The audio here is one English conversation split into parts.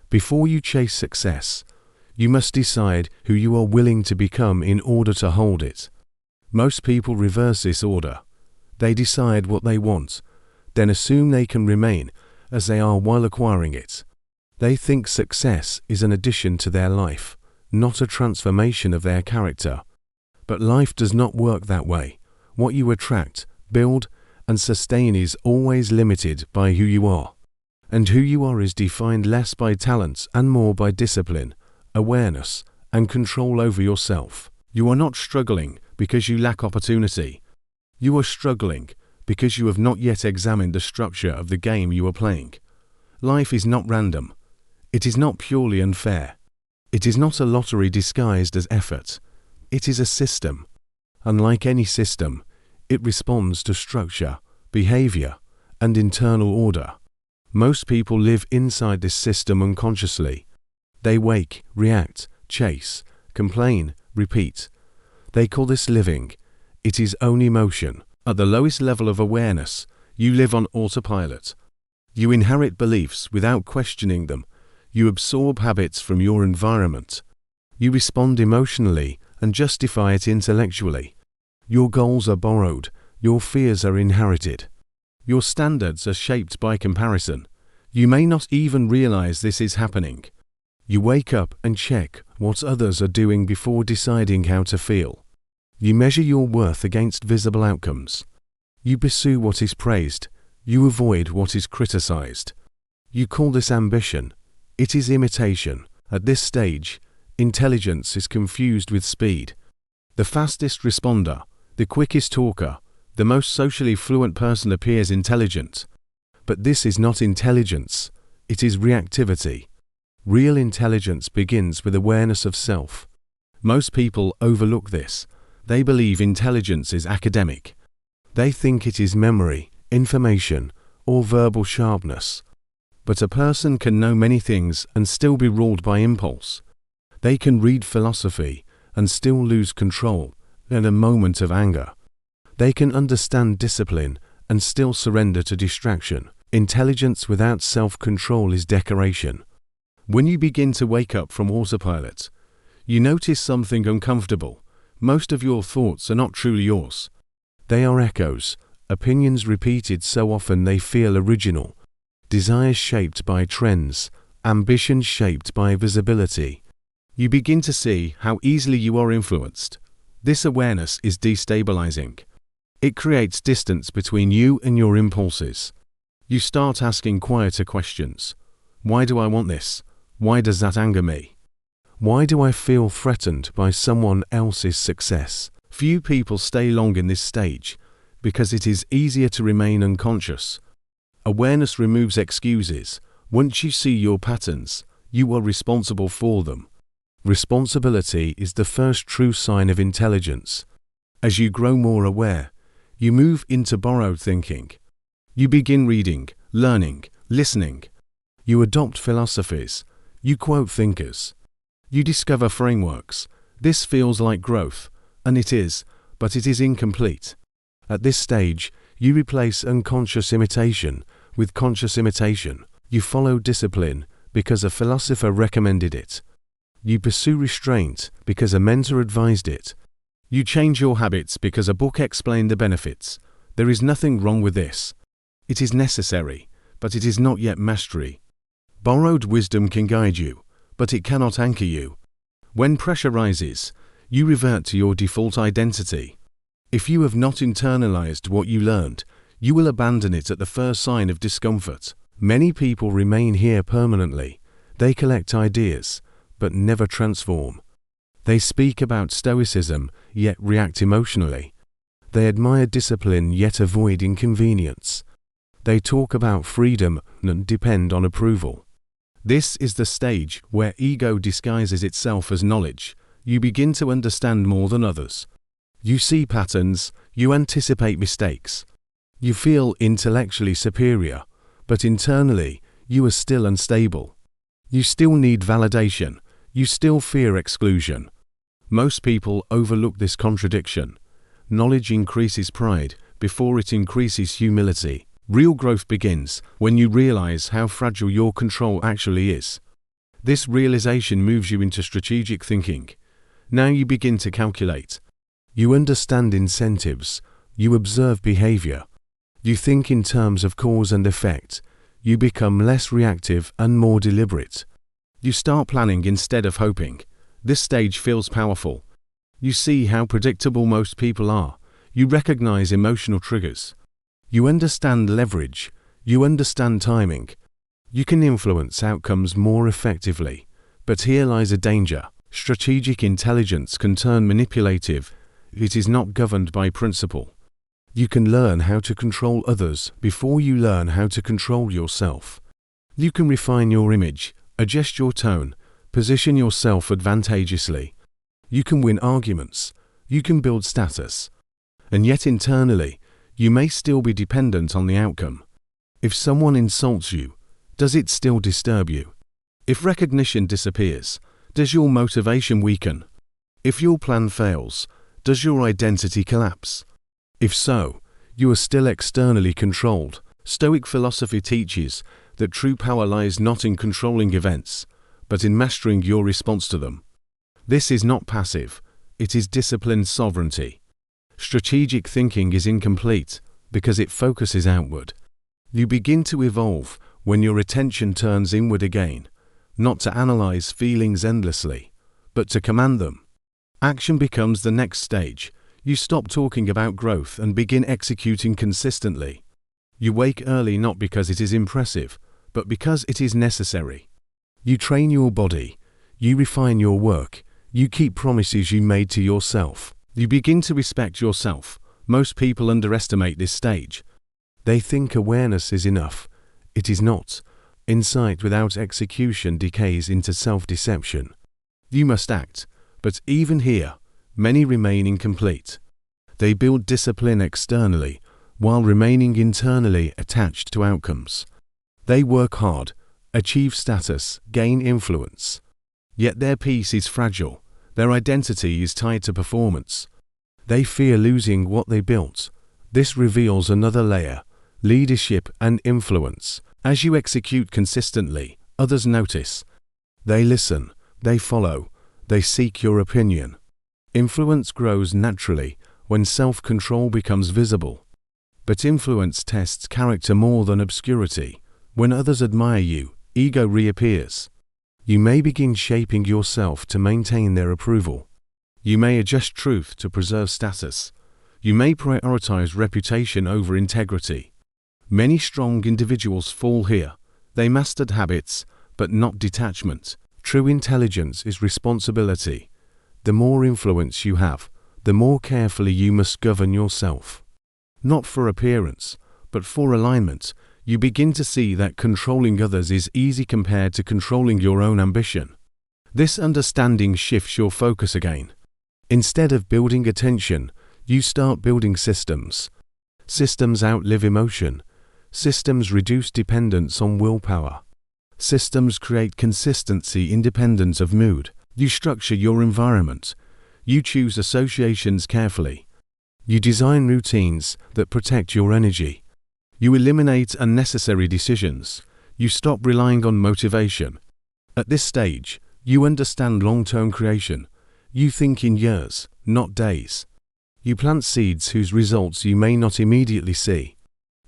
Before you chase success, you must decide who you are willing to become in order to hold it. Most people reverse this order. They decide what they want, then assume they can remain as they are while acquiring it. They think success is an addition to their life, not a transformation of their character. But life does not work that way. What you attract, build, and sustain is always limited by who you are. And who you are is defined less by talents and more by discipline, awareness, and control over yourself. You are not struggling because you lack opportunity. You are struggling because you have not yet examined the structure of the game you are playing. Life is not random. It is not purely unfair. It is not a lottery disguised as effort. It is a system. Unlike any system, it responds to structure, behavior, and internal order. Most people live inside this system unconsciously. They wake, react, chase, complain, repeat. They call this living. It is only motion. At the lowest level of awareness, you live on autopilot. You inherit beliefs without questioning them. You absorb habits from your environment. You respond emotionally and justify it intellectually. Your goals are borrowed. Your fears are inherited. Your standards are shaped by comparison. You may not even realize this is happening. You wake up and check what others are doing before deciding how to feel. You measure your worth against visible outcomes. You pursue what is praised. You avoid what is criticized. You call this ambition. It is imitation. At this stage, intelligence is confused with speed. The fastest responder, the quickest talker, the most socially fluent person appears intelligent. But this is not intelligence. It is reactivity. Real intelligence begins with awareness of self. Most people overlook this. They believe intelligence is academic. They think it is memory, information, or verbal sharpness. But a person can know many things and still be ruled by impulse. They can read philosophy and still lose control in a moment of anger. They can understand discipline and still surrender to distraction. Intelligence without self-control is decoration. When you begin to wake up from autopilot, you notice something uncomfortable. Most of your thoughts are not truly yours. They are echoes, opinions repeated so often they feel original, desires shaped by trends, ambitions shaped by visibility. You begin to see how easily you are influenced. This awareness is destabilizing. It creates distance between you and your impulses. You start asking quieter questions. Why do I want this? Why does that anger me? Why do I feel threatened by someone else's success? Few people stay long in this stage because it is easier to remain unconscious. Awareness removes excuses. Once you see your patterns, you are responsible for them. Responsibility is the first true sign of intelligence. As you grow more aware, you move into borrowed thinking. You begin reading, learning, listening. You adopt philosophies. You quote thinkers. You discover frameworks. This feels like growth, and it is, but it is incomplete. At this stage, you replace unconscious imitation with conscious imitation. You follow discipline because a philosopher recommended it. You pursue restraint because a mentor advised it. You change your habits because a book explained the benefits. There is nothing wrong with this. It is necessary, but it is not yet mastery. Borrowed wisdom can guide you, but it cannot anchor you. When pressure rises, you revert to your default identity. If you have not internalized what you learned, you will abandon it at the first sign of discomfort. Many people remain here permanently. They collect ideas, but never transform. They speak about Stoicism, yet react emotionally. They admire discipline, yet avoid inconvenience. They talk about freedom and depend on approval. This is the stage where ego disguises itself as knowledge. You begin to understand more than others. You see patterns, you anticipate mistakes. You feel intellectually superior, but internally, you are still unstable. You still need validation. You still fear exclusion. Most people overlook this contradiction. Knowledge increases pride before it increases humility. Real growth begins when you realize how fragile your control actually is. This realization moves you into strategic thinking. Now you begin to calculate. You understand incentives. You observe behavior. You think in terms of cause and effect. You become less reactive and more deliberate. You start planning instead of hoping. This stage feels powerful. You see how predictable most people are. You recognize emotional triggers. You understand leverage. You understand timing. You can influence outcomes more effectively. But here lies a danger. Strategic intelligence can turn manipulative. It is not governed by principle. You can learn how to control others before you learn how to control yourself. You can refine your image, adjust your tone, position yourself advantageously. You can win arguments. You can build status. And yet internally, you may still be dependent on the outcome. If someone insults you, does it still disturb you? If recognition disappears, does your motivation weaken? If your plan fails, does your identity collapse? If so, you are still externally controlled. Stoic philosophy teaches that true power lies not in controlling events, but in mastering your response to them. This is not passive, it is disciplined sovereignty. Strategic thinking is incomplete because it focuses outward. You begin to evolve when your attention turns inward again, not to analyze feelings endlessly, but to command them. Action becomes the next stage. You stop talking about growth and begin executing consistently. You wake early not because it is impressive, but because it is necessary. You train your body. You refine your work. You keep promises you made to yourself. You begin to respect yourself. Most people underestimate this stage. They think awareness is enough. It is not. Insight without execution decays into self-deception. You must act, but even here, many remain incomplete. They build discipline externally, while remaining internally attached to outcomes. They work hard, achieve status, gain influence. Yet their peace is fragile. Their identity is tied to performance. They fear losing what they built. This reveals another layer: leadership and influence. As you execute consistently, others notice. They listen, they follow, they seek your opinion. Influence grows naturally when self-control becomes visible. But influence tests character more than obscurity. When others admire you, ego reappears. You may begin shaping yourself to maintain their approval. You may adjust truth to preserve status. You may prioritize reputation over integrity. Many strong individuals fall here. They mastered habits, but not detachment. True intelligence is responsibility. The more influence you have, the more carefully you must govern yourself. Not for appearance, but for alignment. You begin to see that controlling others is easy compared to controlling your own ambition. This understanding shifts your focus again. Instead of building attention, you start building systems. Systems outlive emotion. Systems reduce dependence on willpower. Systems create consistency independent of mood. You structure your environment. You choose associations carefully. You design routines that protect your energy. You eliminate unnecessary decisions. You stop relying on motivation. At this stage, you understand long-term creation. You think in years, not days. You plant seeds whose results you may not immediately see.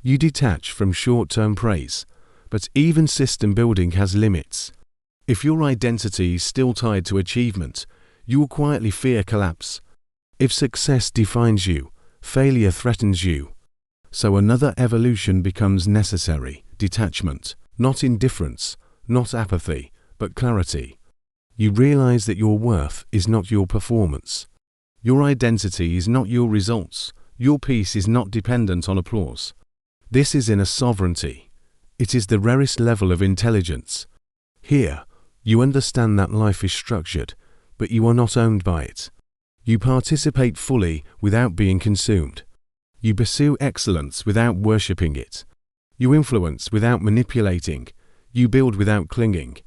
You detach from short-term praise. But even system building has limits. If your identity is still tied to achievement, you will quietly fear collapse. If success defines you, failure threatens you. So another evolution becomes necessary: detachment, not indifference, not apathy, but clarity. You realize that your worth is not your performance. Your identity is not your results. Your peace is not dependent on applause. This is inner sovereignty. It is the rarest level of intelligence. Here, you understand that life is structured, but you are not owned by it. You participate fully without being consumed. You pursue excellence without worshipping it. You influence without manipulating. You build without clinging.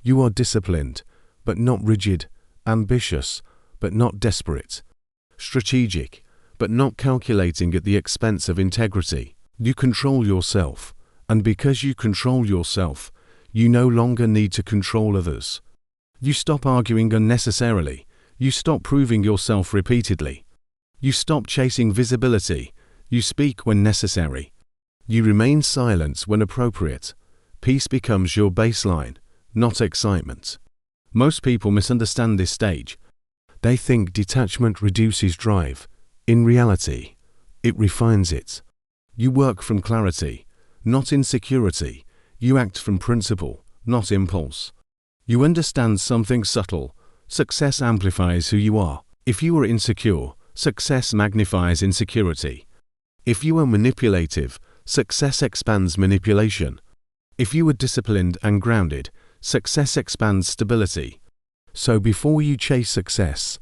You are disciplined, but not rigid, ambitious, but not desperate, strategic, but not calculating at the expense of integrity. You control yourself, and because you control yourself, You no longer need to control others. You stop arguing unnecessarily. You stop proving yourself repeatedly. You stop chasing visibility. You speak when necessary. You remain silent when appropriate. Peace becomes your baseline, not excitement. Most people misunderstand this stage. They think detachment reduces drive. In reality, it refines it. You work from clarity, not insecurity. You act from principle, not impulse. You understand something subtle. Success amplifies who you are. If you are insecure, success magnifies insecurity. If you are manipulative, success expands manipulation. If you are disciplined and grounded, success expands stability. So before you chase success,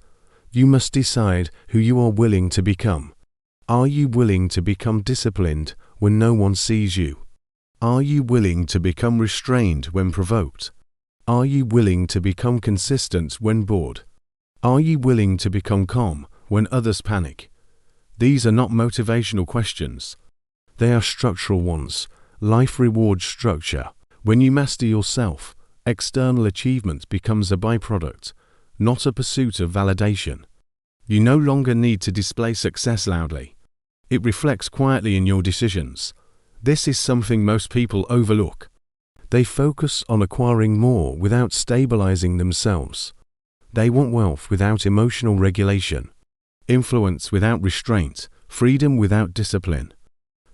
you must decide who you are willing to become. Are you willing to become disciplined when no one sees you? Are you willing to become restrained when provoked? Are you willing to become consistent when bored? Are you willing to become calm when others panic? These are not motivational questions. They are structural ones. Life rewards structure. When you master yourself, external achievement becomes a byproduct, not a pursuit of validation. You no longer need to display success loudly. It reflects quietly in your decisions. This is something most people overlook. They focus on acquiring more without stabilizing themselves. They want wealth without emotional regulation, influence without restraint, freedom without discipline.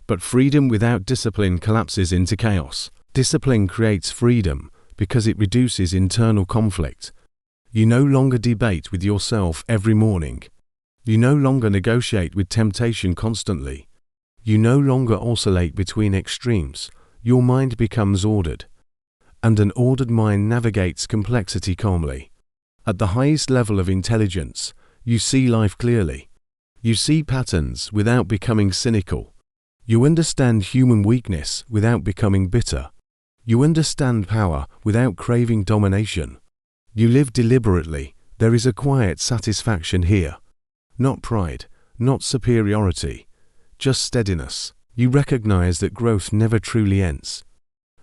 But freedom without discipline collapses into chaos. Discipline creates freedom because it reduces internal conflict. You no longer debate with yourself every morning. You no longer negotiate with temptation constantly. You no longer oscillate between extremes. Your mind becomes ordered. And an ordered mind navigates complexity calmly. At the highest level of intelligence, you see life clearly. You see patterns without becoming cynical. You understand human weakness without becoming bitter. You understand power without craving domination. You live deliberately. There is a quiet satisfaction here. Not pride, not superiority, just steadiness. You recognize that growth never truly ends.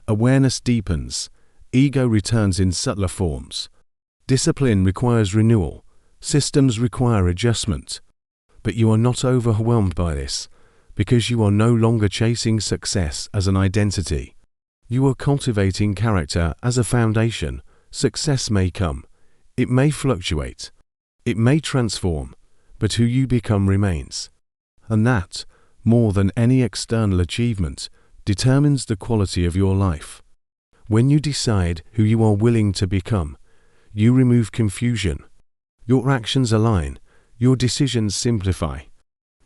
Awareness deepens. Ego returns in subtler forms. Discipline requires renewal. Systems require adjustment. But you are not overwhelmed by this, because you are no longer chasing success as an identity. You are cultivating character as a foundation. Success may come. It may fluctuate. It may transform. But who you become remains. And that, more than any external achievement, determines the quality of your life. When you decide who you are willing to become, you remove confusion. Your actions align. Your decisions simplify.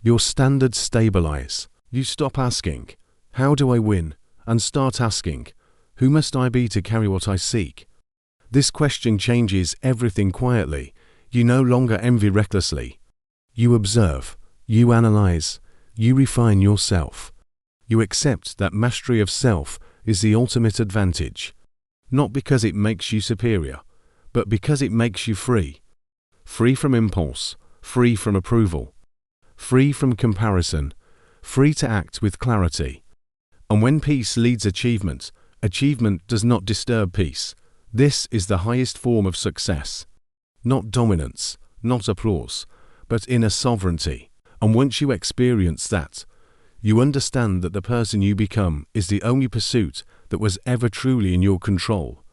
Your standards stabilize. You stop asking, "How do I win?" and start asking, "Who must I be to carry what I seek?" This question changes everything quietly. You no longer envy recklessly. You observe. You analyze. You refine yourself. You accept that mastery of self is the ultimate advantage. Not because it makes you superior, but because it makes you free. Free from impulse. Free from approval. Free from comparison. Free to act with clarity. And when peace leads achievement, achievement does not disturb peace. This is the highest form of success. Not dominance, not applause, but inner sovereignty. And once you experience that, you understand that the person you become is the only pursuit that was ever truly in your control.